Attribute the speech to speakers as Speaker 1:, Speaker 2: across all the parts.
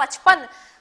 Speaker 1: 55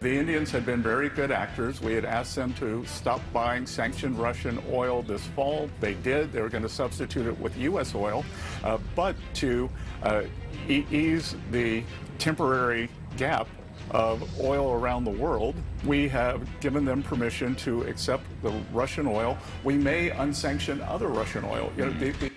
Speaker 2: The Indians had been very good actors. We had asked them to stop buying sanctioned Russian oil this fall. They did. They were going to substitute it with U.S. oil. But to ease the temporary gap of oil around the world, we have given them permission to accept the Russian oil. We may unsanction other Russian oil. You know,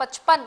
Speaker 1: 55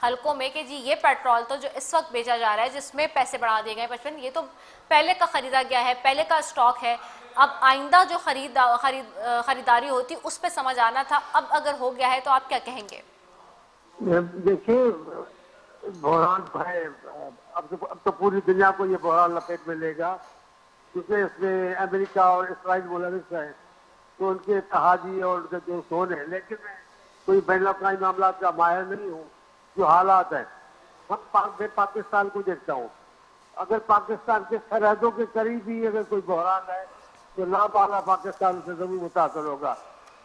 Speaker 1: حلقوں میں کہ جی یہ petrol تو جو اس وقت بیچا جا رہا ہے جس میں پیسے بڑھا دیے گئے 55، یہ تو پہلے کا خریدا گیا ہے، پہلے کا اسٹاک ہے، اب آئندہ جو خریداری ہوتی اس پہ سمجھ آنا تھا، اب اگر ہو گیا ہے تو آپ کیا کہیں گے؟
Speaker 3: دیکھیں بحران ہے، اب تو پوری دنیا کو یہ بحران لپیٹ میں لے گا، کیونکہ اس میں امریکہ اور اسرائیل ملوث ہیں، تو ان کے اتحادی اور ان کے جو سون ہے، لیکن میں کوئی بین الاقوامی معاملات کا ماہر نہیں ہوں. جو حالات ہیں میں پاکستان کو دیکھتا ہوں، اگر پاکستان کے سرحدوں کے قریب ہی اگر کوئی بحران ہے تو لا پاکستان سے ضرور متاثر ہوگا،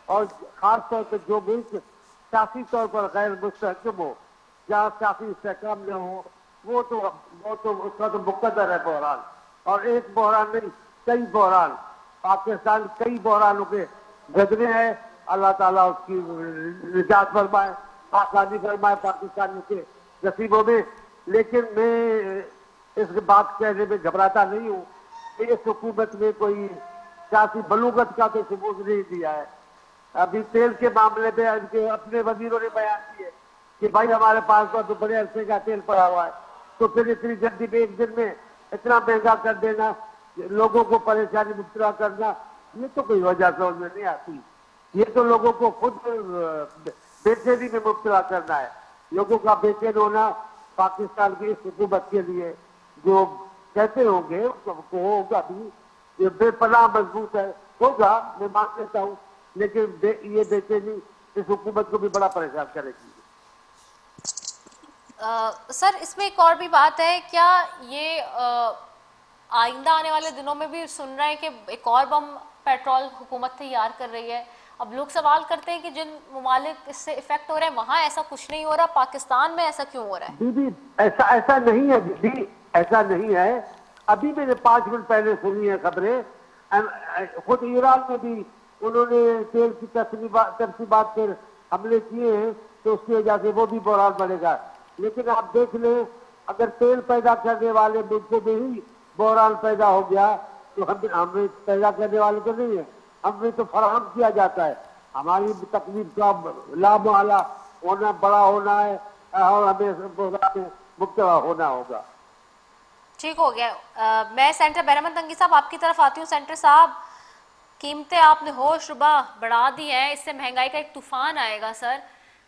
Speaker 3: اور خاص طور پہ جو ملک سیاسی طور پر غیر مستحکم ہو، جہاں سیاسی استحکام نہ ہو، وہ تو اس کا تو مقدر ہے بحران. اور ایک بحران نہیں، کئی بحران، پاکستان کئی بحرانوں کے گزرے ہیں. اللہ تعالیٰ اس کی نجات فرمائے، آسانی فرمائے پاکستانیوں کے نصیبوں میں. لیکن میں اس بات کہنے میں گھبراتا نہیں ہوں کہ اس حکومت میں کوئی سیاسی بلوغت کا تو ثبوت نہیں دیا ہے. ابھی تیل کے معاملے میں ان کے اپنے وزیروں نے بیان کیے کہ بھائی ہمارے پاس تو بڑے عرصے کا تیل پڑا ہوا ہے، تو پھر اتنی جلدی میں ایک دن میں اتنا مہنگا کر دینا، لوگوں کو پریشانی مبتلا کرنا، یہ تو کوئی وجہ سمجھ میں نہیں آتی. یہ تو لوگوں کو خود بے چینی میں مبتلا کرنا ہے. لوگوں کا بے چین ہونا پاکستان کی اس حکومت کے لیے جو کہتے ہوں گے ہوگا بھی، یہ بے پناہ مضبوط ہے، ہوگا، میں مان لیتا ہوں، لیکن یہ بے چینی اس حکومت کو بھی بڑا پریشان کرے گی.
Speaker 1: سر اس میں ایک اور بھی بات ہے، کیا یہ آئندہ آنے والے دنوں میں بھی سن رہے ہیں کہ ایک اور بم پیٹرول حکومت تیار کر رہی ہے؟ اب لوگ سوال کرتے ہیں کہ جن ممالک اس سے افیکٹ ہو رہے ہیں وہاں ایسا کچھ نہیں ہو رہا، پاکستان میں ایسا کیوں ہو رہا ہے؟
Speaker 3: دیدی ایسا نہیں ہے، دیدی ایسا نہیں ہے. ابھی میں نے 5 منٹ پہلے سنی ہے خبریں، خود ایران میں بھی انہوں نے تیل کی ترسیبات پر حملے کیے ہیں، تو اس کی وجہ سے وہ بھی بحران بڑھے گا. لیکن آپ دیکھ لیں، اگر تیل پیدا کرنے والے ملکوں میں ہی بحران پیدا ہو گیا تو ہم پیدا کرنے والے تو نہیں ہیں، ہمیں تو فراہم کیا جاتا ہے. ہماری تکلیف کا لامحالہ ہونا بڑا ہونا ہے اور ہمیں بحران میں مبتلا ہونا ہوگا.
Speaker 1: ٹھیک ہو گیا. میں سینٹر بہرمند تنگی صاحب آپ کی طرف آتی ہوں. سینٹر صاحب، قیمتیں آپ نے ہوش ربا بڑھا دی ہیں، اس سے مہنگائی کا ایک طوفان آئے گا. سر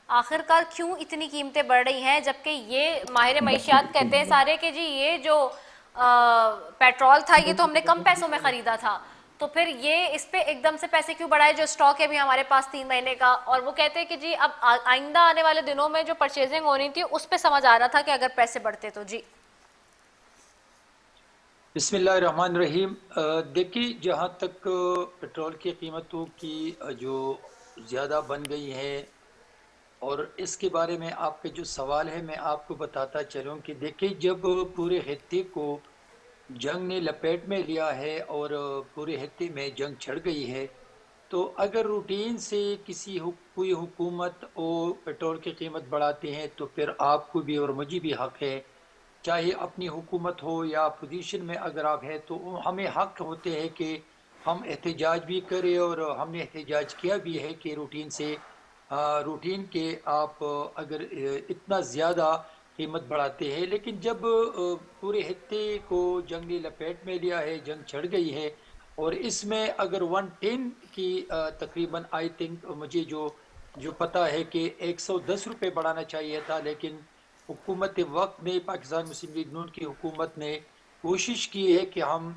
Speaker 1: آخر کار کیوں اتنی قیمتیں بڑھ رہی ہیں، جبکہ یہ ماہر معیشت کہتے ہیں سارے کہ جی یہ جو پیٹرول تھا یہ تو ہم نے کم پیسوں میں خریدا تھا، تو پھر یہ اس پہ ایک دم سے پیسے کیوں بڑھائے جو اسٹاک ہے بھی ہمارے پاس 3 مہینے کا؟ اور وہ کہتے ہیں کہ جی اب آئندہ آنے والے دنوں میں جو پرچیزنگ ہونی تھی اس پہ سمجھ آ رہا تھا کہ اگر پیسے بڑھتے تو. جی
Speaker 4: بسم اللہ الرحمن الرحیم. دیکھیے، جہاں تک پیٹرول کی قیمتوں کی جو زیادہ بن گئی ہے، اور اس کے بارے میں آپ کا جو سوال ہے میں آپ کو بتاتا چلوں کہ دیکھیں، جب پورے خطے کو جنگ نے لپیٹ میں لیا ہے اور پورے خطے میں جنگ چھڑ گئی ہے، تو اگر روٹین سے کوئی حکومت اور پیٹرول کی قیمت بڑھاتے ہیں تو پھر آپ کو بھی اور مجھے بھی حق ہے، چاہے اپنی حکومت ہو یا اپوزیشن میں اگر آپ ہیں تو ہمیں حق ہوتے ہیں کہ ہم احتجاج بھی کریں. اور ہم نے احتجاج کیا بھی ہے کہ روٹین کے آپ اگر اتنا زیادہ قیمت بڑھاتے ہیں، لیکن جب پورے خطے کو جنگ نے لپیٹ میں لیا ہے، جنگ چھڑ گئی ہے، اور اس میں اگر 110 کی تقریباً آئی تھنک مجھے جو پتہ ہے کہ 110 روپے بڑھانا چاہیے تھا، لیکن حکومت وقت نے، پاکستان مسلم لیگ نون کی حکومت نے کوشش کی ہے کہ ہم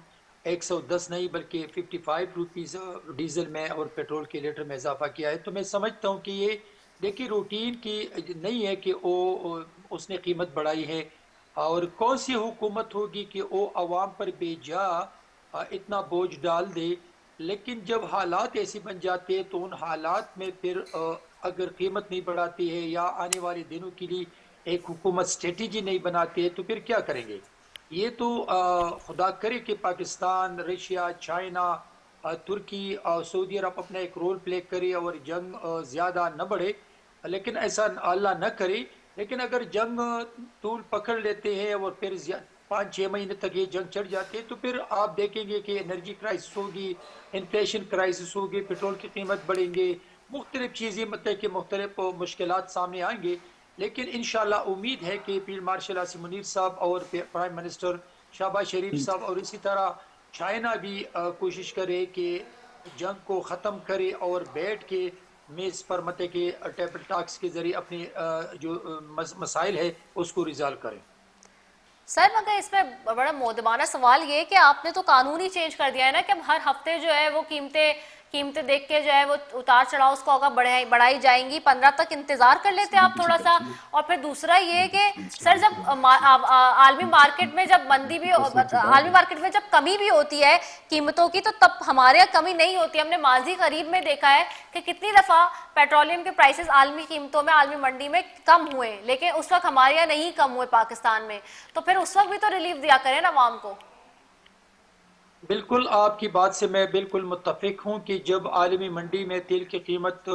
Speaker 4: 110 نہیں بلکہ 55 روپیز ڈیزل میں اور پیٹرول کے لیٹر میں اضافہ کیا ہے. تو میں سمجھتا ہوں کہ یہ دیکھیے روٹین کی نہیں ہے کہ اس نے قیمت بڑھائی ہے، اور کون سی حکومت ہوگی کہ وہ عوام پر بے جا اتنا بوجھ ڈال دے. لیکن جب حالات ایسی بن جاتے ہیں تو ان حالات میں پھر اگر قیمت نہیں بڑھاتی ہے یا آنے والے دنوں کے لیے ایک حکومت اسٹریٹجی نہیں بناتی ہے تو پھر کیا کریں گے؟ یہ تو خدا کرے کہ پاکستان، رشیا، چائنا، ترکی اور سعودی عرب اپنا ایک رول پلے کرے اور جنگ زیادہ نہ بڑھے، لیکن ایسا اللہ نہ کرے. لیکن اگر جنگ طول پکڑ لیتے ہیں اور پھر 5-6 مہینے تک یہ جنگ چڑھ جاتی ہے تو پھر آپ دیکھیں گے کہ انرجی کرائسس ہوگی، انفلیشن کرائسس ہوگی، پیٹرول کی قیمت بڑھیں گے، مختلف چیزیں مطلب کہ مختلف مشکلات سامنے آئیں گے. لیکن انشاءاللہ امید ہے کہ فیلڈ مارشل عاصم منیر صاحب اور پرائم منسٹر شہباز شریف صاحب اور اسی طرح چائنا بھی کوشش کرے کہ جنگ کو ختم کرے اور بیٹھ کے میز پر متے کے ٹیبل ٹاکس کے ذریعے اپنے جو مسائل ہے اس کو ریزالو کرے.
Speaker 1: سر مگر اس میں بڑا مودبانہ سوال یہ ہے کہ آپ نے تو قانون ہی چینج کر دیا ہے نا کہ اب ہر ہفتے جو ہے وہ قیمتیں دیکھ کے جو ہے وہ اتار چڑھاؤ اس کو اگر بڑھائی جائیں گی. 15 تک انتظار کر لیتے آپ تھوڑا سا. اور پھر دوسرا یہ کہ سر جب عالمی مارکیٹ میں جب مندی بھی عالمی مارکیٹ میں جب کمی بھی ہوتی ہے قیمتوں کی تو تب ہمارے یہاں کمی نہیں ہوتی. ہم نے ماضی قریب میں دیکھا ہے کہ کتنی دفعہ پیٹرولیم کے پرائسز عالمی قیمتوں میں عالمی منڈی میں کم ہوئے لیکن اس وقت ہمارے یہاں نہیں کم ہوئے پاکستان میں. تو پھر اس وقت بھی تو ریلیف دیا کریں نا عوام کو.
Speaker 4: بالکل آپ کی بات سے میں بالکل متفق ہوں کہ جب عالمی منڈی میں تیل کی قیمت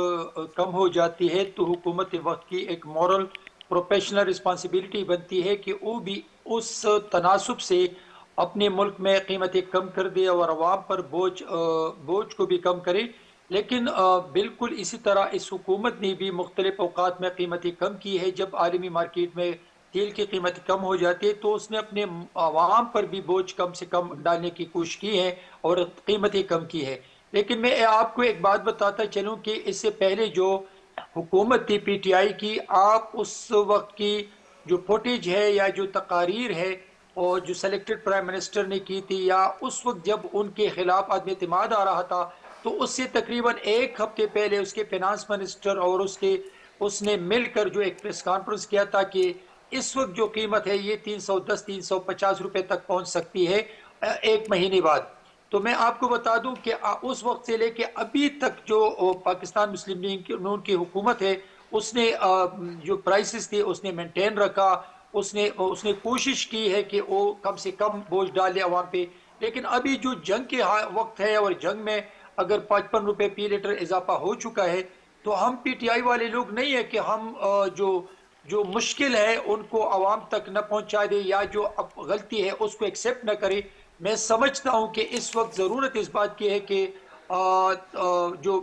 Speaker 4: کم ہو جاتی ہے تو حکومت وقت کی ایک مورل پروفیشنل رسپانسبلٹی بنتی ہے کہ وہ بھی اس تناسب سے اپنے ملک میں قیمتیں کم کر دے اور عوام پر بوجھ کو بھی کم کرے. لیکن بالکل اسی طرح اس حکومت نے بھی مختلف اوقات میں قیمتیں کم کی ہے. جب عالمی مارکیٹ میں تیل کی قیمت کم ہو جاتی ہے تو اس نے اپنے عوام پر بھی بوجھ کم سے کم ڈالنے کی کوشش کی ہے اور قیمتیں کم کی ہے. لیکن میں آپ کو ایک بات بتاتا چلوں کہ اس سے پہلے جو حکومت تھی پی ٹی آئی کی, آپ اس وقت کی جو فوٹیج ہے یا جو تقاریر ہے اور جو سلیکٹڈ پرائم منسٹر نے کی تھی یا اس وقت جب ان کے خلاف عدم اعتماد آ رہا تھا تو اس سے تقریباً ایک ہفتے پہلے اس کے فینانس منسٹر اور اس نے مل کر جو ایک پریس کانفرنس کیا تھا کہ اس وقت جو قیمت ہے یہ 310-350 روپے تک پہنچ سکتی ہے ایک مہینے بعد. تو میں آپ کو بتا دوں کہ اس وقت سے لے کے ابھی تک جو پاکستان مسلم لیگ نون کی حکومت ہے اس نے جو پرائسز تھے اس نے مینٹین رکھا. اس نے کوشش کی ہے کہ وہ کم سے کم بوجھ ڈالے عوام پہ. لیکن ابھی جو جنگ کے وقت ہے اور جنگ میں اگر 55 روپے فی لیٹر اضافہ ہو چکا ہے تو ہم پی ٹی آئی والے لوگ نہیں ہے کہ ہم جو مشکل ہے ان کو عوام تک نہ پہنچا دے یا جو غلطی ہے اس کو ایکسیپٹ نہ کرے. میں سمجھتا ہوں کہ اس وقت ضرورت اس بات کی ہے کہ جو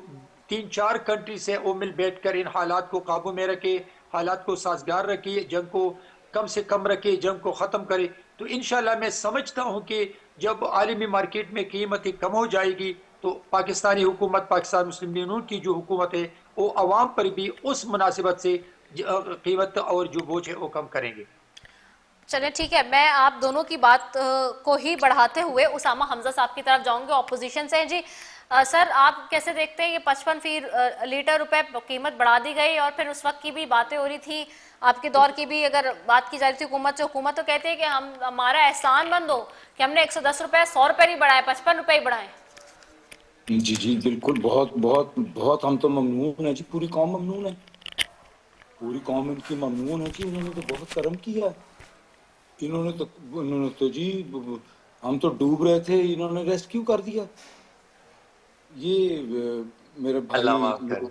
Speaker 4: 3-4 کنٹریز ہیں وہ مل بیٹھ کر ان حالات کو قابو میں رکھے, حالات کو سازگار رکھے, جنگ کو کم سے کم رکھے, جنگ کو ختم کرے. تو انشاءاللہ میں سمجھتا ہوں کہ جب عالمی مارکیٹ میں قیمتیں کم ہو جائے گی تو پاکستانی حکومت, پاکستان مسلم لیگ نون کی جو حکومت ہے وہ عوام پر بھی اس مناسبت سے قیمت اور جو بوجھ ہے وہ کم کریں گے.
Speaker 1: چلیں ٹھیک ہے, میں آپ دونوں کی بات کو ہی بڑھاتے ہوئے اسامہ حمزہ صاحب کی طرف جاؤں گے اپوزیشن سے. جی سر, آپ کیسے دیکھتے ہیں یہ 55 فی لیٹر روپے قیمت بڑھا دی گئی اور پھر اس وقت کی بھی باتیں ہو رہی تھی, آپ کے دور کی بھی اگر بات کی جا رہی تھی حکومت سے, حکومت تو کہتے ہیں کہ ہمارا احسان مند ہو کہ ہم نے 110 روپے 100 روپے نہیں بڑھائے, 55 روپے ہی بڑھائے.
Speaker 5: جی بالکل, بہت بہت بہت ہم تو ممنون ہیں جی, پوری قوم ممنون ہے, پوری قوم ان کی ممنون ہے جی. انہوں نے تو بہت کرم کیا, انہوں نے تو جی ہم تو ڈوب رہے تھے, انہوں نے ریسکیو کر دیا. یہ میرے بھائی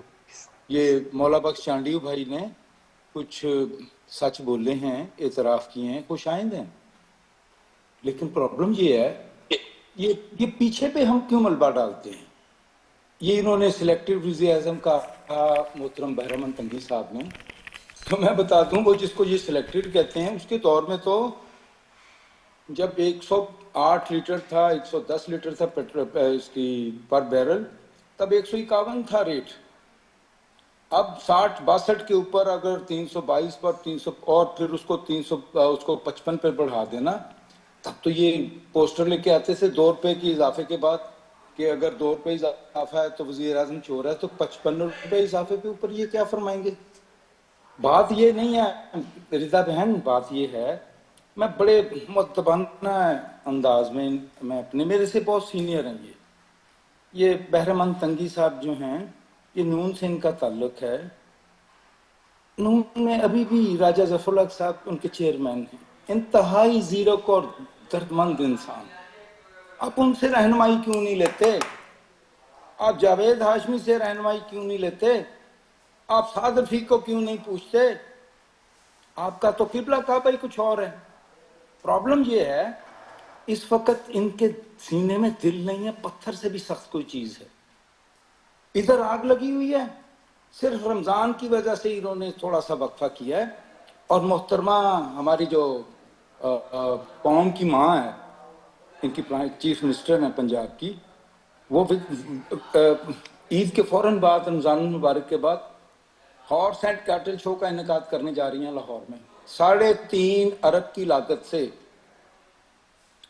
Speaker 5: یہ مولا بخش چانڈیو بھائی نے کچھ سچ بولے ہیں, اعتراف کیے ہیں, خوش آئند ہیں. لیکن پرابلم یہ ہے یہ پیچھے پہ ہم کیوں ملبہ ڈالتے ہیں. یہ انہوں نے سلیکٹڈ وزیر اعظم کا محترم بہرامند تنگی صاحب نے, تو میں بتا دوں وہ جس کو یہ سلیکٹڈ کہتے ہیں اس کے دور میں تو جب 108 لیٹر تھا, 110 لیٹر تھا اس کی پر بیرل, تب 151 تھا ریٹ. اب 60-62 کے اوپر اگر 322 پر 300 اور پھر اس کو 55 پہ بڑھا دینا, تب تو یہ پوسٹر لے کے آتے تھے 2 روپے کی اضافے کے بعد کہ اگر 2 روپے اضافہ ہے تو وزیر اعظم چور ہے, تو 55 روپے اضافے کے اوپر یہ کیا فرمائیں گے. بات یہ نہیں ہے رضا بہن, بات یہ ہے میں بڑے مؤدبانہ انداز میں اپنے, میرے سے بہت سینئر ہیں یہ بہرامند تنگی صاحب جو ہیں, یہ نون سے ان کا تعلق ہے. نون میں ابھی بھی راجہ ظفر الحق صاحب ان کے چیئرمین ہیں, انتہائی زیرک اور دردمند انسان. آپ ان سے رہنمائی کیوں نہیں لیتے؟ آپ جاوید ہاشمی سے رہنمائی کیوں نہیں لیتے؟ آپ سعد رفیق کو کیوں نہیں پوچھتے؟ آپ کا تو قبلہ کعبہ ہی کچھ اور ہے. پرابلم یہ ہے اس وقت ان کے سینے میں دل نہیں ہے, پتھر سے بھی سخت کوئی چیز ہے. ادھر آگ لگی ہوئی ہے, صرف رمضان کی وجہ سے انہوں نے تھوڑا سا وقفہ کیا ہے. اور محترمہ ہماری جو قوم کی ماں ہے, ان کی چیف منسٹر ہیں پنجاب کی, وہ عید کے فوراً بعد, رمضان المبارک کے بعد ہارس اینڈ کیٹل شو کا انعقاد کرنے جا رہی ہیں لاہور میں 3.5 ارب کی لاگت سے,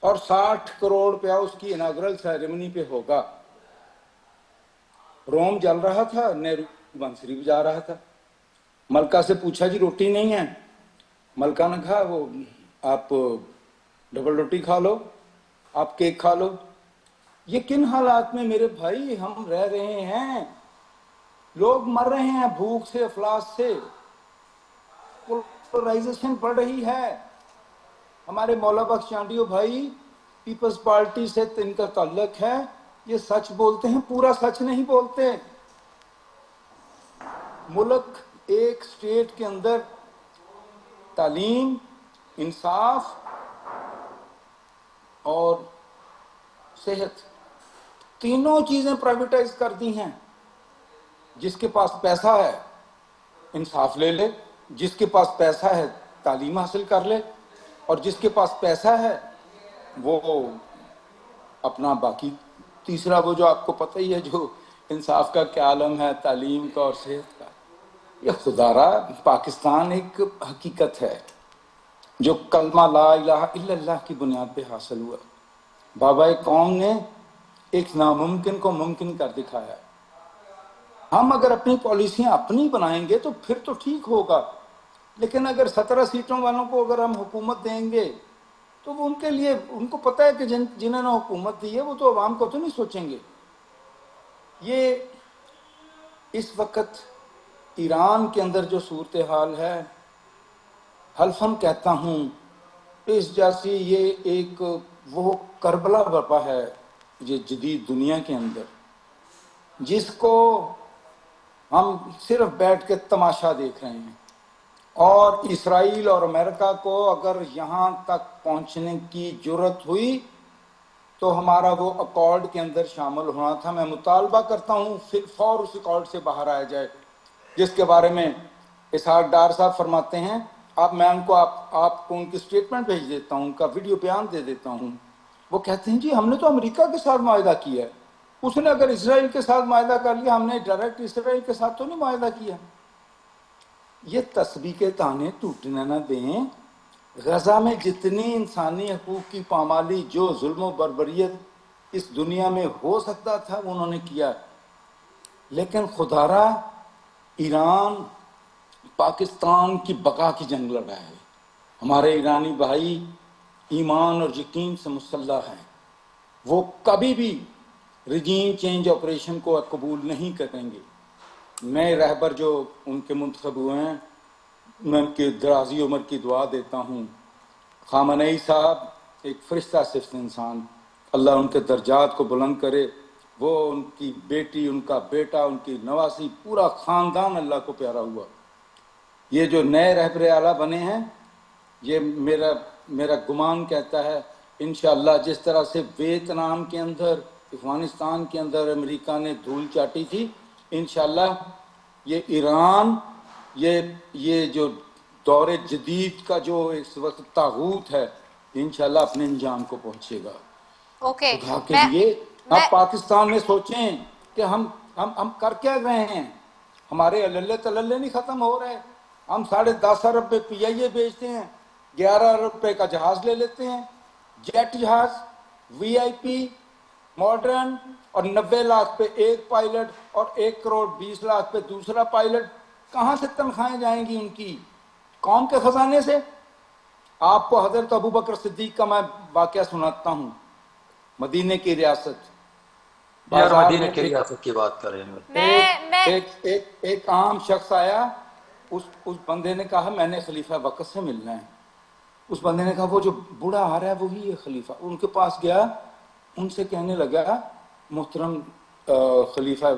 Speaker 5: اور 60 کروڑ روپیہ اس کی اناگرل سیریمنی پہ ہوگا. روم جل رہا تھا, نہرو بانسری بجا رہا تھا. ملکہ سے پوچھا جی روٹی نہیں ہے, ملکہ نے کہا وہ آپ ڈبل روٹی کھا لو, آپ کیک کھا لو. یہ کن حالات میں میرے بھائی ہم رہ رہے ہیں؟ لوگ مر رہے ہیں بھوک سے, افلاس سے, پولرائزیشن بڑھ رہی ہے. ہمارے مولا بخش چانڈیو بھائی پیپلز پارٹی سے ان کا تعلق ہے, یہ سچ بولتے ہیں, پورا سچ نہیں بولتے. ملک ایک سٹیٹ کے اندر تعلیم, انصاف اور صحت, تینوں چیزیں پرائیویٹائز کر دی ہیں. جس کے پاس پیسہ ہے انصاف لے لے, جس کے پاس پیسہ ہے تعلیم حاصل کر لے, اور جس کے پاس پیسہ ہے وہ اپنا باقی تیسرا وہ جو آپ کو پتہ ہی ہے جو انصاف کا کیا عالم ہے, تعلیم کا اور صحت کا. یہ خدا را پاکستان ایک حقیقت ہے جو کلمہ لا الہ الا اللہ کی بنیاد پہ حاصل ہوا. بابا قوم نے ایک ناممکن کو ممکن کر دکھایا. ہم اگر اپنی پالیسیاں اپنی بنائیں گے تو پھر تو ٹھیک ہوگا, لیکن اگر 17 سیٹوں والوں کو اگر ہم حکومت دیں گے تو وہ ان کے لیے, ان کو پتہ ہے کہ جنہوں نے حکومت دی ہے وہ تو عوام کو تو نہیں سوچیں گے. یہ اس وقت ایران کے اندر جو صورتحال ہے, حلفاً کہتا ہوں اس جیسی یہ ایک وہ کربلا برپا ہے یہ جدید دنیا کے اندر, جس کو ہم صرف بیٹھ کے تماشا دیکھ رہے ہیں. اور اسرائیل اور امریکہ کو اگر یہاں تک پہنچنے کی جرت ہوئی تو ہمارا وہ اکارڈ کے اندر شامل ہونا تھا. میں مطالبہ کرتا ہوں فور اس اکارڈ سے باہر آیا جائے, جس کے بارے میں اسحاق ڈار صاحب فرماتے ہیں. میں ان کو آپ کو ان کی سٹیٹمنٹ بھیج دیتا ہوں, ان کا ویڈیو بیان دے دیتا ہوں. وہ کہتے ہیں جی ہم نے تو امریکہ کے ساتھ معاہدہ کیا ہے, اس نے اگر اسرائیل کے ساتھ معاہدہ کر لیا, ہم نے ڈائریکٹ اسرائیل کے ساتھ تو نہیں معاہدہ کیا. یہ تسبیح کے تانے ٹوٹنے نہ دیں. غزہ میں جتنی انسانی حقوق کی پامالی, جو ظلم و بربریت اس دنیا میں ہو سکتا تھا وہ انہوں نے کیا. لیکن خدارا ایران پاکستان کی بقا کی جنگ لڑا ہے. ہمارے ایرانی بھائی ایمان اور یقین سے مسلح ہیں, وہ کبھی بھی رجیم چینج آپریشن کو قبول نہیں کریں گے. نئے رہبر جو ان کے منتخب ہوئے ہیں, میں ان کے درازی عمر کی دعا دیتا ہوں. خامنئی صاحب ایک فرشتہ صفت انسان, اللہ ان کے درجات کو بلند کرے. وہ ان کی بیٹی, ان کا بیٹا, ان کی نواسی, پورا خاندان اللہ کو پیارا ہوا. یہ جو نئے رہبر اعلیٰ بنے ہیں, یہ میرا گمان کہتا ہے انشاءاللہ جس طرح سے ویتنام کے اندر, افغانستان کے اندر امریکہ نے دھول چاٹی تھی, انشاءاللہ یہ ایران یہ جو دور جدید کا جو اس وقت طاغوت ہے انشاءاللہ اپنے انجام کو پہنچے گا. خدا کے لیے آپ پاکستان میں سوچیں کہ ہم کر کیا رہے ہیں. ہمارے اللہ تللے نہیں ختم ہو رہے. ہم 10.5 ارب پہ پی آئی اے بیچتے ہیں, 11 ارب روپے کا جہاز لے لیتے ہیں, جیٹ جہاز وی آئی پی ماڈرن, اور 90 لاکھ پہ ایک پائلٹ اور 1 کروڑ 20 لاکھ پہ دوسرا پائلٹ. کہاں سے تنخواہیں جائیں گی ان کی؟ قوم کے خزانے سے. آپ کو حضرت ابوبکر صدیق کا میں واقعہ سناتا ہوں. مدینے کی ریاست,
Speaker 4: مدینے کی ریاست کی بات کر رہے ہیں.
Speaker 5: ایک عام شخص آیا, اس بندے نے کہا میں نے خلیفہ وقت سے ملنا ہے. اس بندے نے کہا وہ جو بوڑھا آ رہا ہے وہی ہے خلیفہ. ان کے پاس گیا, ان سے کہنے لگا محترم خلیفہ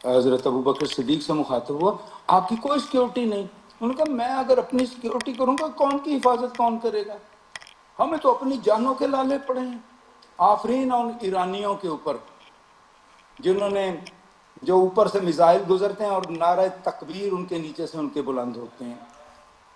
Speaker 5: حضرت ابوبکر صدیق سے مخاطب ہوا, آپ کی کوئی سیکیورٹی نہیں. انہوں نے کہا میں اگر اپنی سیکیورٹی کروں گا قوم کی حفاظت کون کرے گا؟ ہمیں تو اپنی جانوں کے لالے پڑے ہیں. آفرین ان ایرانیوں کے اوپر جنہوں نے جو اوپر سے میزائل گزرتے ہیں اور نعرہ تکبیر ان کے نیچے سے ان کے بلند ہوتے ہیں.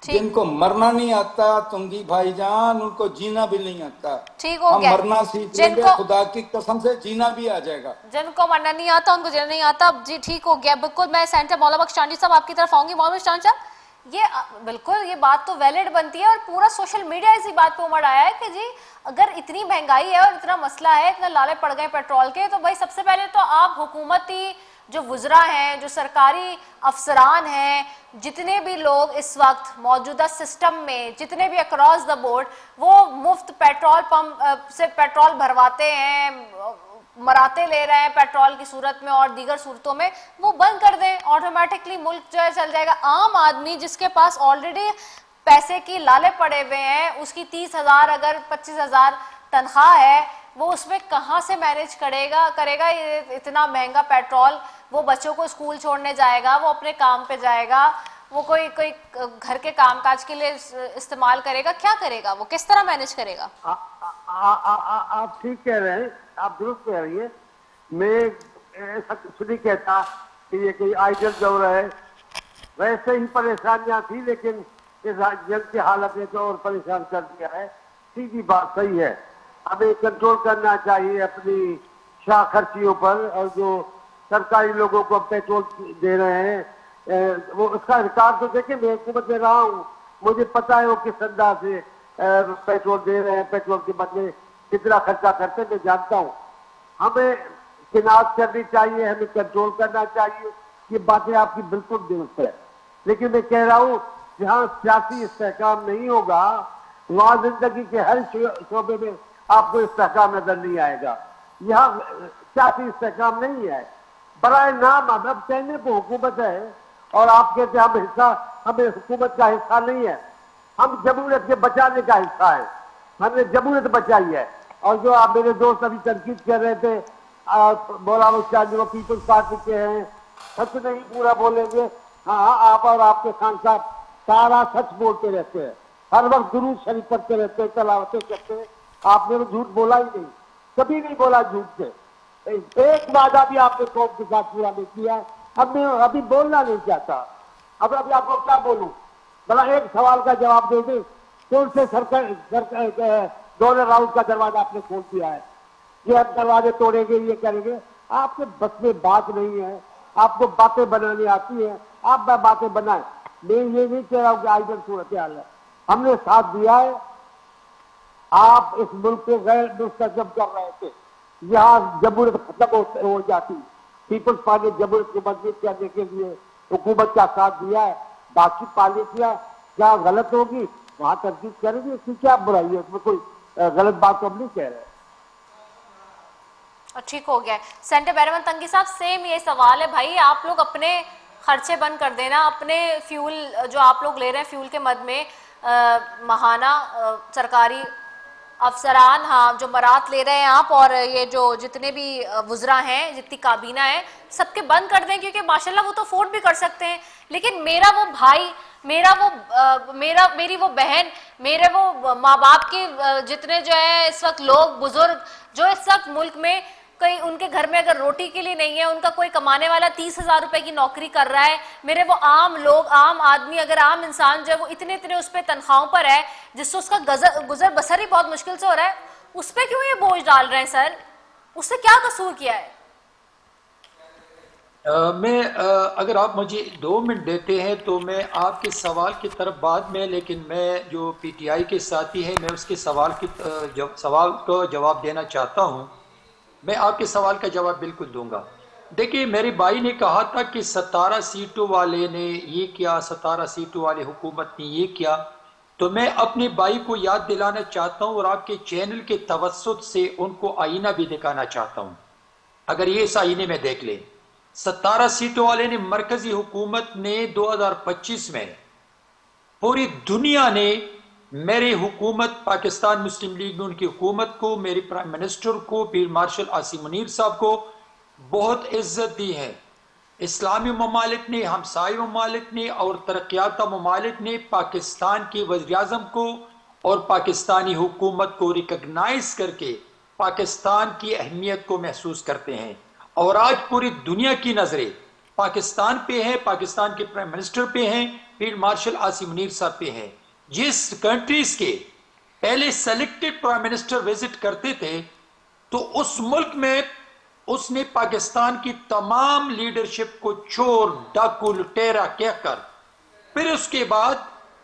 Speaker 5: جن کو مرنا نہیں آتا تنگی بھائی جان، ان کو جینا بھی نہیں آتا.
Speaker 1: ٹھیک ہو
Speaker 5: ہم
Speaker 1: گیا.
Speaker 5: مرنا سیکھ لیں گے، خدا کی قسم سے جینا بھی آ جائے گا.
Speaker 1: جن کو مرنا نہیں آتا ان کو جینا نہیں آتا. جی ٹھیک ہو گیا. بالکل میں سینٹر مولا بخش چانڈی صاحب آپ کی طرف آؤں گی. مولا بخش چانڈی صاحب، یہ بالکل یہ بات تو ویلڈ بنتی ہے اور پورا سوشل میڈیا اسی بات پہ امڑ آیا ہے کہ جی اگر اتنی مہنگائی ہے اور اتنا مسئلہ ہے، اتنا لالے پڑ گئے پیٹرول کے، تو بھائی سب سے پہلے تو آپ حکومتی جو وزراء ہیں، جو سرکاری افسران ہیں، جتنے بھی لوگ اس وقت موجودہ سسٹم میں، جتنے بھی اکراس دا بورڈ وہ مفت پیٹرول پمپ سے پیٹرول بھرواتے ہیں، مراتے لے رہے ہیں پیٹرول کی صورت میں اور دیگر صورتوں میں، وہ بند کر دیں. آٹومیٹکلی ملک جو ہے چل جائے گا. عام آدمی جس کے پاس آلریڈی پیسے کی لالے پڑے ہوئے ہیں، اس کی 30,000 اگر 25,000 تنخواہ ہے، وہ اس میں کہاں سے مینیج کرے گا اتنا مہنگا پیٹرول؟ وہ بچوں کو اسکول چھوڑنے جائے گا، وہ اپنے کام پہ جائے گا، وہ کوئی گھر کے کام کاج کے لیے استعمال کرے گا، کیا کرے گا؟ وہ کس طرح مینیج کرے گا؟
Speaker 3: آپ ٹھیک کہہ رہے ہیں، آپ درست کہہ رہی ہیں. میں ایسا کچھ نہیں کہتا کہ یہ کوئی آئیڈل دور ہے. ویسے ہی پریشانیاں تھیں، لیکن اس جنگ کی حالت نے تو اور پریشان کر دیا ہے. سیدھی بات صحیح ہے، ہمیں کنٹرول کرنا چاہیے اپنی شاہ خرچیوں پر. اور جو سرکاری لوگوں کو پیٹرول دے رہے ہیں، وہ اس کا ریکارڈ تو دیکھیں. میں حکومت میں رہا ہوں، مجھے پتا ہے وہ کس انداز سے پیٹرول دے رہے ہیں، پیٹرول کے بدلے کتنا خرچہ کرتے ہیں، میں جانتا ہوں. ہمیں کناعت کرنی چاہیے، ہمیں کنٹرول کرنا چاہیے. یہ باتیں آپ کی بالکل درست ہے، لیکن میں کہہ رہا ہوں جہاں سیاسی استحکام نہیں ہوگا وہاں زندگی کے ہر شعبے میں آپ کو استحکام نظر نہیں آئے گا. یہاں سیاسی استحکام نہیں ہے. برائے نام اب کہنے کو حکومت ہے اور آپ کہتے ہیں ہمیں حکومت کا حصہ نہیں ہے. ہم جمہوریت کے بچانے کا حصہ ہے. ہم نے جمہوریت بچائی ہے. اور جو آپ میرے دوست ابھی تنقید کر رہے تھے مولا بخش چانڈی وہ پیپلز پارٹی کے ہیں، سچ نہیں پورا بولیں گے. ہاں، آپ اور آپ کے خان صاحب سارا سچ بولتے رہتے ہیں، ہر وقت درود شریف پڑھتے رہتے ہیں، تلاوتیں کرتے ہیں. آپ نے تو جھوٹ بولا ہی نہیں، کبھی نہیں بولا جھوٹ سے. ایک وعدہ بھی آپ نے قوم کے ساتھ پورا نہیں کیا. اب میں ابھی بولنا نہیں چاہتا. اب ابھی آپ کو کیا بولوں؟ بلا ایک سوال کا جواب دے دیں. کون سے ڈونر راؤنڈ کا دروازہ آپ نے کھول دیا ہے؟ یہ ہم دروازے توڑیں گے، یہ کریں گے. آپ کے بس میں بات نہیں ہے. آپ کو باتیں بنانی آتی ہیں، آپ باتیں بنائیں. میں یہ نہیں کہہ رہا ہوں کہ آئیڈل صورتحال ہے. ہم نے ساتھ دیا ہے. آپ اس ملک کو غیر مستحکم کر رہے تھے. یہاں جمہوریت ختم ہو جاتی. پیپلز پارٹی جمہوریت کو مضبوط کرنے کے لیے حکومت کا ساتھ دیا ہے. باقی پالیسیاں کیا غلط ہوگی وہاں تنقید کریں گے. اس کی کیا برائی ہے؟ اس میں کوئی غلط بات تو ہم نہیں کہہ رہے.
Speaker 1: ٹھیک ہو گیا. سینٹر بیرمن تنگی صاحب سیم یہ سوال ہے بھائی، آپ لوگ اپنے خرچے بند کر دینا. اپنے فیول جو آپ لوگ لے رہے ہیں فیول کے مد میں ماہانہ سرکاری افسران، ہاں جو مرات لے رہے ہیں آپ، اور یہ جو جتنے بھی وزراء ہیں، جتنی کابینہ ہیں، سب کے بند کر دیں. کیونکہ ماشاءاللہ وہ تو افورڈ بھی کر سکتے ہیں. لیکن میرا وہ بھائی، میری وہ بہن، میرے وہ ماں باپ کی جتنے جو ہیں اس وقت لوگ بزرگ جو اس وقت ملک میں کئی ان کے گھر میں اگر روٹی کے لیے نہیں ہے، ان کا کوئی کمانے والا 30,000 روپے کی نوکری کر رہا ہے، میرے وہ عام لوگ، عام آدمی، اگر عام انسان جو ہے وہ اتنے اس پہ تنخواہوں پر ہے جس سے اس کا گزر بسر ہی بہت مشکل سے ہو رہا ہے، اس پہ کیوں یہ بوجھ ڈال رہے ہیں سر؟ اس سے کیا قصور کیا ہے؟
Speaker 4: میں اگر آپ مجھے 2 منٹ دیتے ہیں تو میں آپ کے سوال کی طرف بعد میں، لیکن میں جو پی ٹی آئی کے ساتھی ہیں میں اس کے سوال کو جواب دینا چاہتا ہوں. میں آپ کے سوال کا جواب بالکل دوں گا. دیکھیے میرے بھائی نے کہا تھا کہ 17 سیٹوں والے نے یہ کیا، 17 سیٹوں والے حکومت نے یہ کیا. تو میں اپنے بھائی کو یاد دلانا چاہتا ہوں اور آپ کے چینل کے توسط سے ان کو آئینہ بھی دکھانا چاہتا ہوں. اگر یہ اس آئینے میں دیکھ لیں، 17 سیٹوں والے نے مرکزی حکومت نے 2025 میں پوری دنیا نے میری حکومت پاکستان مسلم لیگ نے ان کی حکومت کو، میری پرائم منسٹر کو، فیلڈ مارشل عاصم منیر صاحب کو بہت عزت دی ہے. اسلامی ممالک نے، ہمسائے ممالک نے اور ترقیاتی ممالک نے پاکستان کے وزیر اعظم کو اور پاکستانی حکومت کو ریکگنائز کر کے پاکستان کی اہمیت کو محسوس کرتے ہیں. اور آج پوری دنیا کی نظریں پاکستان پہ ہیں، پاکستان کے پرائم منسٹر پہ ہیں، فیلڈ مارشل عاصم منیر صاحب پہ ہیں. جس کنٹریز کے پہلے سلیکٹڈ پرائم منسٹر وزٹ کرتے تھے تو اس ملک میں اس نے پاکستان کی تمام لیڈرشپ کو چور ڈاکو لٹیرا کہہ کر، پھر اس کے بعد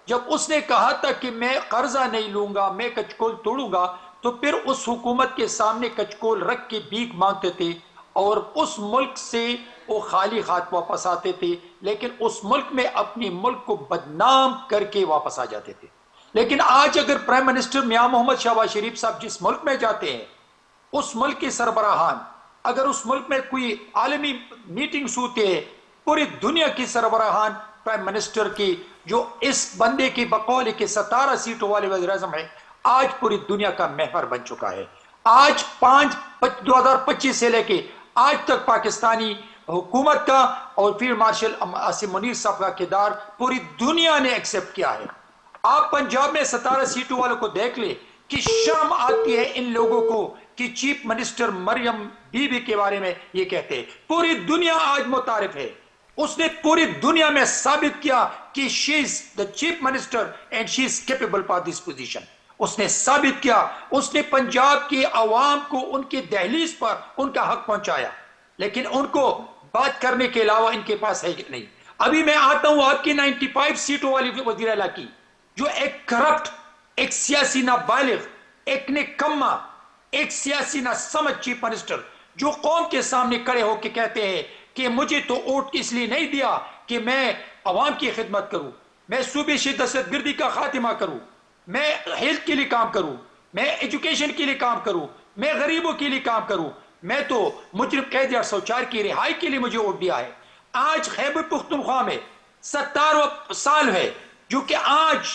Speaker 4: جب اس نے کہا تھا کہ میں قرضہ نہیں لوں گا، میں کچکول توڑوں گا، تو پھر اس حکومت کے سامنے کچکول رکھ کے بھیک مانگتے تھے اور اس ملک سے وہ خالی ہاتھ واپس آتے تھے، لیکن اس ملک میں اپنی ملک کو بدنام کر کے واپس آ جاتے تھے. لیکن آج اگر پرائم منسٹر میاں محمد شہباز شریف صاحب جس ملک میں جاتے ہیں، اس ملک کے سربراہان اگر اس ملک میں کوئی عالمی میٹنگز ہوتے ہیں، پوری دنیا کی سربراہان پرائم منسٹر کی، جو اس بندے کی بقول کے 17 سیٹوں والے وزیر اعظم ہے، آج پوری دنیا کا محور بن چکا ہے. آج 2025 سے لے کے آج تک پاکستانی حکومت کا اور فیلڈ مارشل عاصم منیر صاحب کا کردار پوری دنیا نے ایکسپٹ کیا ہے. آپ پنجاب میں 17 سیٹوں والوں کو دیکھ لیں کہ شرم آتی ہے ان لوگوں کو کہ چیف منسٹر مریم بی بی کے بارے میں یہ کہتے ہیں. پوری دنیا آج متعارف ہے، اس نے پوری دنیا میں ثابت کیا کہ she is the chief minister and she is capable for this position. اس نے ثابت کیا، اس نے پنجاب کی عوام کو ان کی دہلیز پر ان کا حق پہنچایا، لیکن ان کو بات کرنے کے علاوہ ان کے پاس ہے نہیں. ابھی میں آتا ہوں آپ کی 95 سیٹوں والی وزیر اعلیٰ کی، جو ایک کرپٹ، ایک سیاسی نابالغ، ایک نکما، ایک سیاسی نہ سمجھ چیف منسٹر، جو قوم کے سامنے کھڑے ہو کے کہتے ہیں کہ مجھے تو ووٹ اس لیے نہیں دیا کہ میں عوام کی خدمت کروں، میں صوبے سے دہشت گردی کا خاتمہ کروں، میں ہیلتھ کے لیے کام کروں، میں ایجوکیشن کے لیے کام کروں، میں غریبوں کے لیے کام کروں، میں تو مجرم قید 804 کی رہائی کے لیے مجھے ووٹ دیا ہے. آج خیبر پختونخوا میں 17 سال ہے جو کہ آج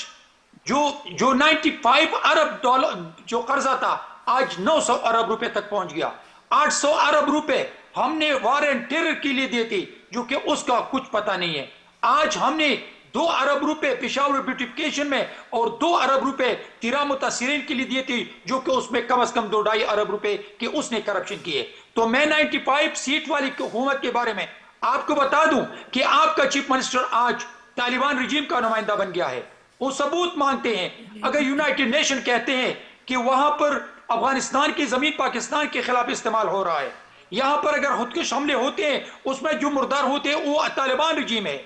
Speaker 4: جو 95 ارب ڈالر جو قرضہ تھا آج 900 ارب روپے تک پہنچ گیا. 800 ارب روپے ہم نے وار اینڈ ٹیرر کے لیے دیے تھے جو کہ اس کا کچھ پتہ نہیں ہے. آج ہم نے 2 ارب روپے پشاور بیوٹیفیکیشن میں اور 2 ارب روپے تیرا متاثرین کے لیے دیے تھے جو کہ اس میں کم از کم 2.5 ارب روپے کہ اس نے کرپشن کیے. تو میں 95 سیٹ والی حکومت کے بارے میں آپ کو بتا دوں کہ آپ کا چیف منسٹر آج طالبان رجیم کا نمائندہ بن گیا ہے. وہ ثبوت مانگتے ہیں. اگر یونائٹڈ نیشن کہتے ہیں کہ وہاں پر افغانستان کی زمین پاکستان کے خلاف استعمال ہو رہا ہے، یہاں پر اگر خودکش حملے ہوتے ہیں اس میں جو مردار ہوتے ہیں وہ طالبان رجیم ہے،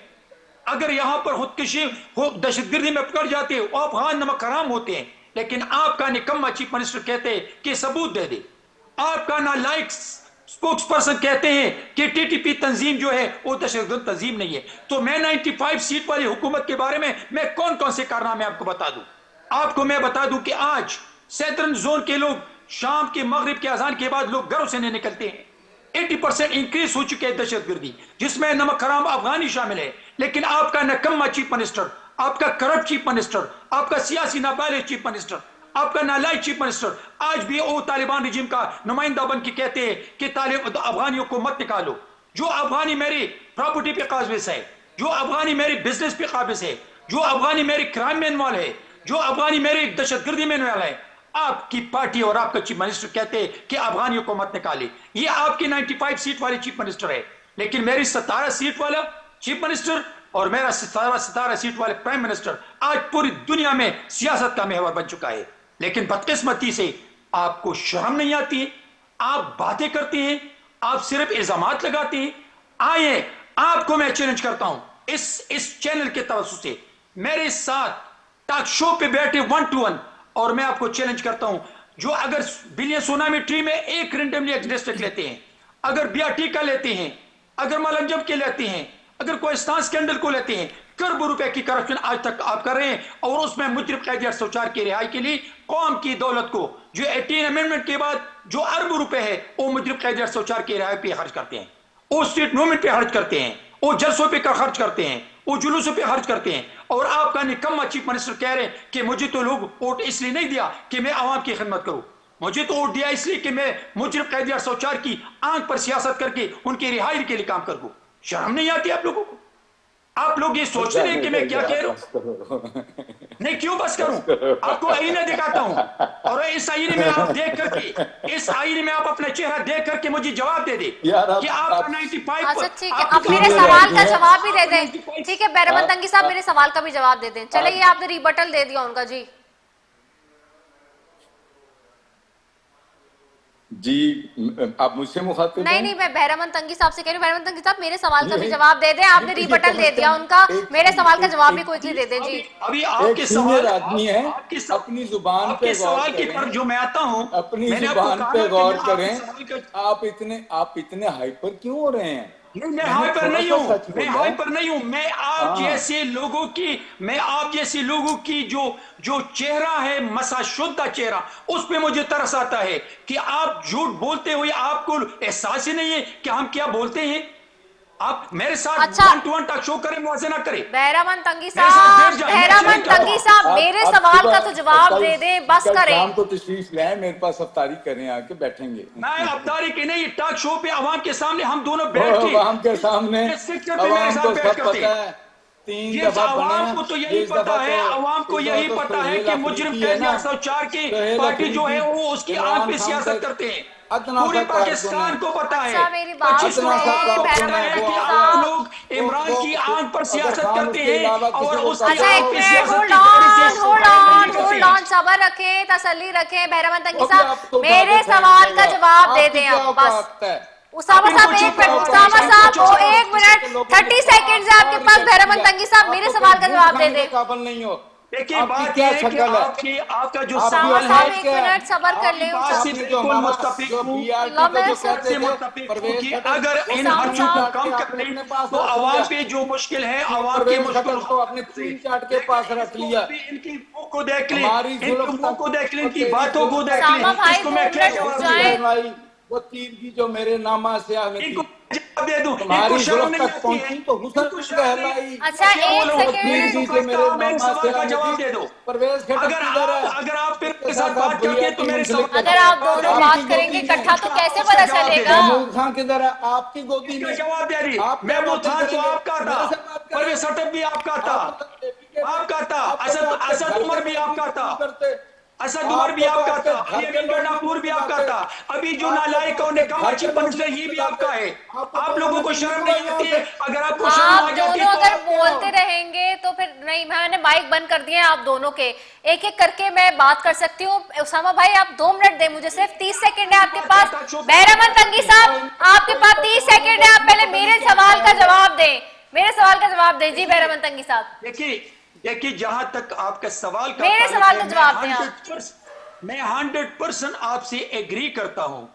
Speaker 4: اگر یہاں پر خودکشی دہشت گردی میں پکڑ جاتے ہیں وہ افغان نمک حرام ہوتے ہیں. لیکن آپ کا نکما چیف منسٹر کہتے ہیں کہ ثبوت دے دے. آپ کا نالائق اسپوکس پرسن کہتے ہیں کہ ٹی ٹی پی تنظیم جو ہے وہ دہشت گرد تنظیم نہیں ہے. تو میں 95 سیٹ والی حکومت کے بارے میں کون کون سے کارنامے آپ کو بتا دوں. آپ کو میں بتا دوں کہ آج سیدرن زون کے لوگ شام کے مغرب کے اذان کے بعد لوگ گھروں سے نہیں نکلتے ہیں. 80% انکریز ہو چکے ہیں دہشت گردی، جس میں نمک حرام افغانی شامل ہے. لیکن آپ کا نکما چیف منسٹر، آپ کا کرپٹ چیف منسٹر، آپ کا سیاسی نابالغ چیف منسٹر، آپ کا نالائق چیف منسٹر آج بھی وہ طالبان رجیم کا نمائندہ بن کے کہتے ہیں کہ افغانیوں کو مت نکالو. جو افغانی میری پراپرٹی پہ قابض ہے، جو افغانی میری بزنس پہ قابض ہے، جو افغانی میری کرائم میں انوالو ہے، جو افغانی میری دہشت گردی میں انوالو ہے، آپ کی پارٹی اور آپ کا چیف منسٹر کہتے ہیں کہ افغانیوں کو مت نکالے. یہ آپ کی 95 سیٹ والی چیف منسٹر ہے. لیکن میری 17 سیٹ والا چیف منسٹر اور میرا 17 سیٹ والے پرائم منسٹر آج پوری دنیا میں سیاست کا محور بن چکا ہے. لیکن بدقسمتی سے آپ کو شرم نہیں آتی ہے، آپ باتیں کرتے ہیں، آپ صرف الزامات لگاتے ہیں. آئے آپ کو میں چیلنج کرتا ہوں اس چینل کے توسط سے میرے ساتھ ٹاک شو پہ بیٹھے 1 to 1، اور میں آپ کو چیلنج کرتا ہوں جو اگر بلین سونامی ٹری میں ایک رینڈملی ایک ڈسٹرکٹ لیتے ہیں، اگر بیاٹی کا لیتے ہیں، اگر ملنجم کے لیتے ہیں، اگر کوہستان اسکینڈل کو لیتے ہیں، کروڑوں روپے کی کرپشن آج تک آپ کر رہے ہیں، اور اس میں مجرم قید 804 کی رہائی کے لیے قوم کی دولت کو جو 18 امینڈمنٹ کے بعد جو اربوں روپے ہے وہ مجرم قید 804 کی رہائی پہ خرچ کرتے ہیں، وہ اسٹریٹ موومنٹ پہ خرچ کرتے ہیں، وہ جلسوں پہ خرچ کرتے ہیں، وہ جلوسوں پہ خرچ کرتے ہیں. اور آپ کا نکما چیف منسٹر کہہ رہے ہیں کہ مجھے تو لوگ ووٹ اس لیے نہیں دیا کہ میں عوام کی خدمت کروں، مجھے تو ووٹ دیا اس لیے کہ میں مجرم قید 804 کی آنکھ پر سیاست کر کے ان کی رہائی کے لیے کام کر دوں. شرم نہیں آتی آپ لوگوں کو؟ آپ لوگ یہ سوچ رہے ہیں کہ میں کیا کہہ رہا ہوں؟ نہیں کیوں بس کروں؟ آپ کو آئینہ دکھاتا ہوں اور اس آئینے میں آپ دیکھ کر کے اس آئینے میں آپ اپنا چہرہ دیکھ کر کے مجھے جواب دے دیں کہ آپ 95
Speaker 1: اچھا ٹھیک ہے، اب میرے سوال کا جواب بھی دے دیں. ٹھیک ہے بہرمند تنگی صاحب میرے سوال کا بھی جواب دے دیں. چلے یہ آپ نے ریبٹل دے دیا ان کا. جی
Speaker 5: جی آپ مجھ سے مخاطب
Speaker 1: نہیں نہیں میں بہرمند تنگی صاحب سے کہہ رہی ہوں. بہرمند تنگی صاحب میرے سوال کا بھی جواب دے دیں. آپ نے ریبٹل دے دیا ان کا، میرے سوال کا جواب بھی کوئکلی دے دیں. جی
Speaker 4: ابھی آپ کے سوال
Speaker 5: آدمی ہے، اپنی زبان پہ
Speaker 4: سوال کے پر جو میں آتا ہوں
Speaker 5: اپنی زبان پہ غور کریں. آپ اتنے ہائپر کیوں ہو رہے ہیں؟
Speaker 4: میں ہائپر نہیں ہوں، میں ہائپر نہیں ہوں. میں آپ جیسے لوگوں کی جو چہرہ ہے مسا شدہ چہرہ، اس پہ مجھے ترس آتا ہے کہ آپ جھوٹ بولتے ہوئے آپ کو احساس ہی نہیں ہے کہ ہم کیا بولتے ہیں. آپ میرے ساتھ one to one talk show کریں، موازنہ کریں.
Speaker 1: بہرمند تنگی صاحب میرے سوال کا تو جواب دے دیں، بس کریں.
Speaker 5: شام کو تشریف لائیں میرے پاس، افطاری کریں، آ کے بیٹھیں گے.
Speaker 4: میں افطاری کی نہیں، ٹاک شو پہ عوام کے سامنے ہم دونوں بیٹھ کے
Speaker 5: عوام کے سامنے عوام کو سب پتا ہے. 3 دفعہ
Speaker 4: عوام کو تو یہی پتا ہے، عوام کو یہی پتا ہے کہ مجرم فیض 804 کی پارٹی جو ہے وہ اس کی آنکھ پہ سیاست کرتے ہیں. پورے پاکستان کو پتا ہے.
Speaker 1: اچھا میری بات
Speaker 4: لوگ عمران کی آنکھ پر سیاست کرتے ہیں اور اس کی
Speaker 1: اچھا
Speaker 4: آنکھ پہ سیاست
Speaker 1: ہولڈ آن صبر رکھیں، تسلی رکھیں. بہرمند تنگی صاحب میرے سوال کا جواب دے دیں. اب بس اسامہ صاحب ایک منٹ 30 سیکنڈ ہے آپ کے پاس. بہرمند تنگی صاحب میرے سوال کا جواب دے دیں.
Speaker 5: قابل نہیں ہو.
Speaker 4: دیکھیے بات یہ ہے کہ آپ کا جو سوال
Speaker 1: صاحب
Speaker 4: ہے
Speaker 1: ایک منٹ صبر کر لیں.
Speaker 4: اگر ان خرچوں کو کم کر لیں تو عوام پہ جو مشکل ہے، عوام کی مشکل
Speaker 5: کو اپنے تین چارٹ کے پاس رکھ لیا.
Speaker 4: ان کی منہ کو دیکھ لیں، ان کے منہ کو دیکھ لیں، ان کی باتوں کو دیکھ لیں. اس کو میں کیا جواب دوں؟
Speaker 5: وہ تین کی جو میرے نامہ سے
Speaker 4: ان کو جواب دے دوں.
Speaker 5: تمہاری ضرورت تک پہنچی تو حسن کہلائی.
Speaker 1: اچھا ایک سیکنڈ
Speaker 4: میرے سوال کا جواب دے دو.
Speaker 5: پرویز
Speaker 4: اگر آپ پھر کے ساتھ بات کرتے ہیں تو میرے سوال
Speaker 1: اگر آپ دونوں بات کریں گے اکٹھا تو کیسے پتا چلے گا؟
Speaker 5: محمود خان کدھر ہے؟ آپ کی گودی میں
Speaker 4: جواب دے رہی. محمود خان تو آپ کا تھا، پرویز سٹب بھی آپ کا تھا، اسد عمر بھی آپ کا تھا، اسد عمر بھی آپ کا تھا، ناپور بھی آپ کا تھا. ابھی جو نالائق اور نکما چپنس ہے یہ بھی آپ کا ہے. آپ لوگوں کو شرم نہیں آتی ہے؟ اگر آپ کو شرم آ
Speaker 1: آپ
Speaker 4: جاتی
Speaker 1: دونوں
Speaker 4: ہے
Speaker 1: اگر بولتے رہیں گے تو پھر نہیں. میں نے مائک بند کر دیا ہے آپ دونوں کے، ایک ایک کر کے میں بات کر سکتی ہوں. اسامہ بھائی آپ 2 منٹ دیں مجھے، صرف 30 سیکنڈ ہے آپ کے پاس. بہرمند تنگی صاحب آپ کے پاس 30 سیکنڈ ہے، آپ پہلے میرے سوال کا جواب دیں. میرے سوال کا جواب دیں. جی بہرمند تنگی صاحب
Speaker 4: دیکھیے جہاں تک آپ کا سوال کا
Speaker 1: میرے سوال کا جواب دیں آپ.
Speaker 4: میں 100% آپ سے ایگری کرتا ہوں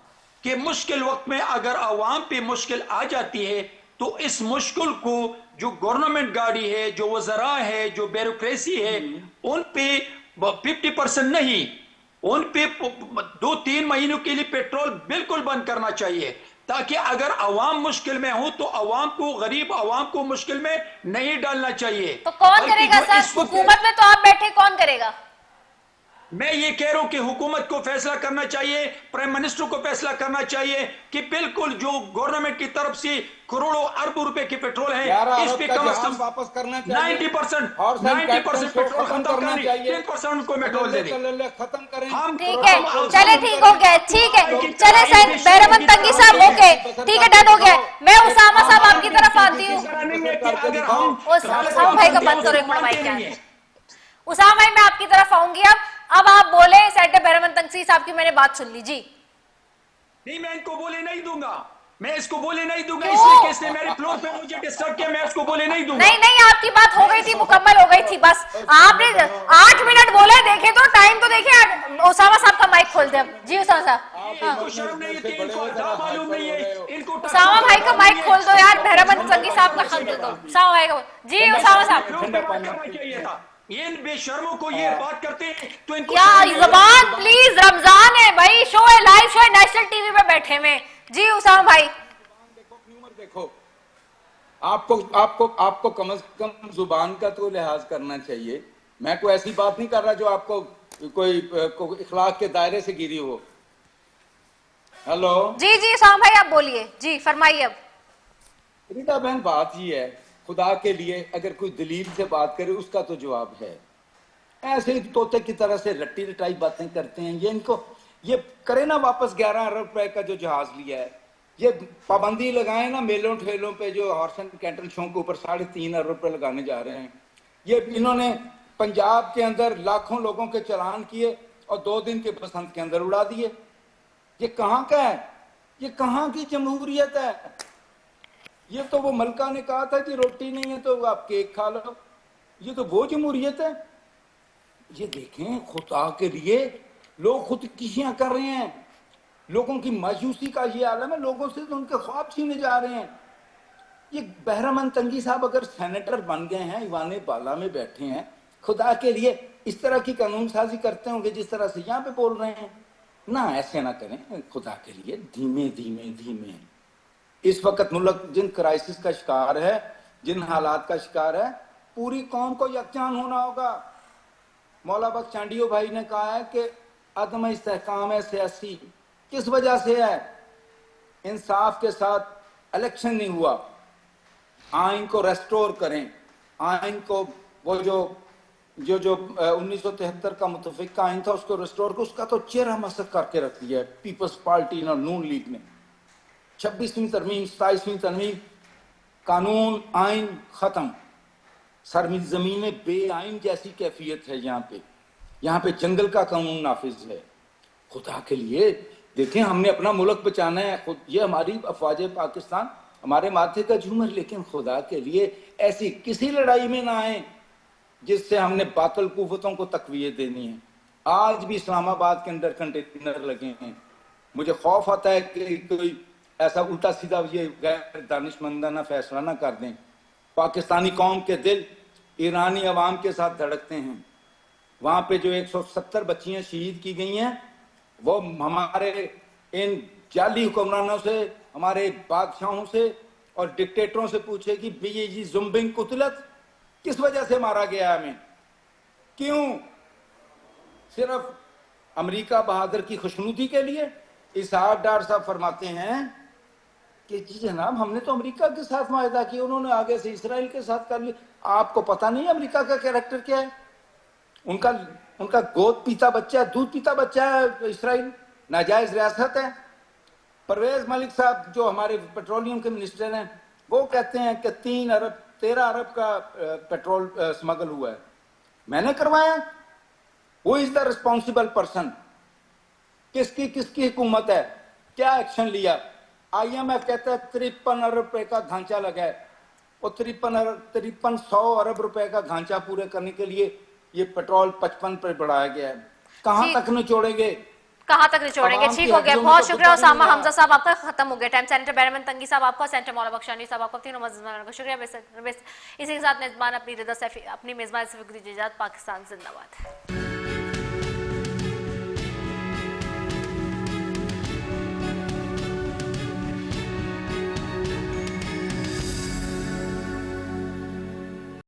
Speaker 4: کہ مشکل وقت میں اگر عوام پہ مشکل آ جاتی ہے تو اس مشکل کو جو گورنمنٹ گاڑی ہے، جو وزراء ہے، جو بیوروکریسی ہے، ان پہ 50% نہیں، ان پہ 2-3 مہینوں کے لیے پیٹرول بالکل بند کرنا چاہیے، تاکہ اگر عوام مشکل میں ہو تو عوام کو، غریب عوام کو مشکل میں نہیں ڈالنا چاہیے.
Speaker 1: تو کون کرے گا سر؟ حکومت میں تو آپ بیٹھے، کون کرے گا؟
Speaker 4: میں یہ کہہ رہا ہوں کہ حکومت کو فیصلہ کرنا چاہیے، پرائم منسٹر کو فیصلہ کرنا چاہیے کہ بالکل جو گورنمنٹ کی طرف سے کروڑوں اربوں روپے کی پیٹرول ہے اس پہ کم از کم
Speaker 5: واپس کرنا چاہیے.
Speaker 4: 90% پیٹرول ختم کرنا چاہیے. 10% کو پیٹرول دے دیں.
Speaker 5: ختم کریں.
Speaker 1: ٹھیک ہے چلے، ٹھیک ہو گیا، ٹھیک ہے چلے سر. بہرمند تنگی صاحب اوکے ٹھیک ہے، ڈن ہو گیا. میں اسامہ صاحب آپ کی طرف آتی ہوں. اسامہ بھائی کا بند کرو ایک منٹ مائک کیا. اسامہ بھائی میں آپ کی طرف آؤں گی. اب آپ بولے سیٹ بہرمند تنگی صاحب کی میں نے بات سن لی. جی
Speaker 4: نہیں، میں ان کو بولے نہیں دوں گا، میں اس کو بولے نہیں دوں گا، اس لیے کہ اس نے میرے فلور پہ مجھے ڈسٹرب کیا. میں اس کو بولے نہیں دوں گا.
Speaker 1: نہیں آپ کی بات ہو گئی تھی، مکمل ہو گئی تھی. بس آپ نے 8 منٹ بولے، دیکھیں تو ٹائم تو دیکھیں. اسامہ صاحب کا مائک کھول دیں. جی اسامہ صاحب.
Speaker 4: ان کو شرم نہیں ہے، ان کو معلوم نہیں ہے.
Speaker 1: اسامہ بھائی کا مائک کھول دو یار. بہرمند تنگی صاحب کا خط دے دو. اسامہ بھائی کا. جی اسامہ صاحب.
Speaker 4: یہ بے شرموں کو یہ بات کرتے ہیں تو ان کو
Speaker 1: زبان پلیز. رمضان ہے بھائی، شو ہے، لائیو شو ہے، نیشنل ٹی وی پہ بیٹھے میں. جی اسامہ بھائی.
Speaker 5: دیکھو آپ کو کم از کم زبان کا تو لحاظ کرنا چاہیے. میں کوئی ایسی بات نہیں کر رہا جو آپ کو کوئی اخلاق کے دائرے سے گری ہو. ہیلو
Speaker 1: جی اسامہ بھائی آپ بولیے. جی فرمائیے. اب
Speaker 5: ریتا بہن بات یہ ہے، خدا کے لیے اگر کوئی دلیل سے بات کرے اس کا تو جواب ہے. ایسے ہی طوطے کی طرح سے رٹی رٹائی باتیں کرتے ہیں. یہ ان کو یہ کرے نا واپس 11 ارب روپے کا جو جہاز لیا ہے, یہ پابندی لگائیں نا میلوں ٹھیلوں پہ جو ہارس اینڈ کیٹل شو کے اوپر 3.5 ارب روپے لگانے جا رہے ہیں. یہ انہوں نے پنجاب کے اندر لاکھوں لوگوں کے چلان کیے اور 2 دن کے بسنت کے اندر اڑا دیے. یہ کہاں کا ہے؟ یہ کہاں کی جمہوریت ہے؟ یہ تو وہ ملکہ نے کہا تھا کہ روٹی نہیں ہے تو آپ کیک کھا لو. یہ تو وہ جمہوریت ہے. یہ دیکھیں خدا کے لیے لوگ خودکشیاں کر رہے ہیں. لوگوں کی مایوسی کا یہ عالم ہے. لوگوں سے تو ان کے خواب چھینے جا رہے ہیں. یہ بہرامن تنگی صاحب اگر سینیٹر بن گئے ہیں, ایوان بالا میں بیٹھے ہیں, خدا کے لیے اس طرہ کی قانون سازی کرتے ہوں گے جس طرح سے یہاں پہ بول رہے ہیں. نہ ایسے نہ کریں خدا کے لیے. دھیمے دھیمے دھیمے. اس وقت ملک جن کرائسس کا شکار ہے, جن حالات کا شکار ہے, پوری قوم کو یکجان ہونا ہوگا. مولا بخش چانڈیو بھائی نے کہا ہے کہ عدم استحکام ہے سیاسی. کس وجہ سے ہے؟ انصاف کے ساتھ الیکشن نہیں ہوا. آئین کو ریسٹور کریں. آئین کو وہ جو 1973 کا متفقہ آئین تھا اس کو ریسٹور کر, اس کا تو چہرہ مسخ کر کے رکھ دیا ہے پیپلز پارٹی اور نون لیگ نے. 26ویں ترمیم 27ویں ترمیم, قانون آئین ختم. زمین بے آئین جیسی کیفیت ہے یہاں پہ جنگل کا قانون نافذ ہے. خدا کے لیے دیکھیں, ہم نے اپنا ملک بچانا ہے. یہ ہماری افواج پاکستان ہمارے ماتھے کا جھومر, لیکن خدا کے لیے ایسی کسی لڑائی میں نہ آئیں جس سے ہم نے باطل قوتوں کو تقویت دینی ہے. آج بھی اسلام آباد کے اندر کنٹینر لگے ہیں. مجھے خوف آتا ہے کہ کوئی ایسا الٹا سیدھا یہ غیر دانشمندانہ فیصلہ نہ کر دیں. پاکستانی قوم کے دل ایرانی عوام کے ساتھ دھڑکتے ہیں. وہاں پہ جو 170 بچیاں شہید کی گئی ہیں وہ ہمارے ان جعلی حکمرانوں سے, ہمارے بادشاہوں سے اور ڈکٹیٹروں سے پوچھے کہ بی زمبنگ قتلت کس وجہ سے مارا گیا ہمیں, کیوں؟ صرف امریکہ بہادر کی خوشنودی کے لیے؟ اسحاق ڈار صاحب فرماتے ہیں کہ جی جناب ہم نے تو امریکہ کے ساتھ معاہدہ کیا, انہوں نے آگے سے اسرائیل کے ساتھ کر لیا. آپ کو پتہ نہیں امریکہ کا کیریکٹر کیا ہے؟ ان کا گود پیتا بچہ, دودھ پیتا بچہ ہے اسرائیل. ناجائز ریاست ہے. پرویز ملک صاحب جو ہمارے پیٹرولیم کے منسٹر ہیں وہ کہتے ہیں کہ 13 ارب کا پیٹرول سمگل ہوا ہے. میں نے کروایا. وہ از دا ریسپانسبل پرسن. کس کی حکومت ہے؟ کیا ایکشن لیا؟ آئی ایم ایف کہتا ہے 53 ارب روپے کا ڈھانچہ لگا ہے. اور 5300 ارب روپے کا ڈھانچہ پورے کرنے کے لیے یہ پیٹرول 55 پر بڑھایا گیا ہے. کہاں تک نچوڑیں گے؟
Speaker 1: کہاں تک نچوڑیں گے؟ ٹھیک ہو گیا, بہت شکریہ اسامہ حمزہ صاحب, آپ کا ختم ہو گیا ٹائم. سینیٹر بہرامن تنگی صاحب آپ کا, سینیٹر مولا بخش چانڈیو صاحب آپ کا, تینوں مزدوروں کا شکریہ. اسی کے ساتھ میزبان اپنی میزبان سے دیجیے اجازت. پاکستان زندہ باد.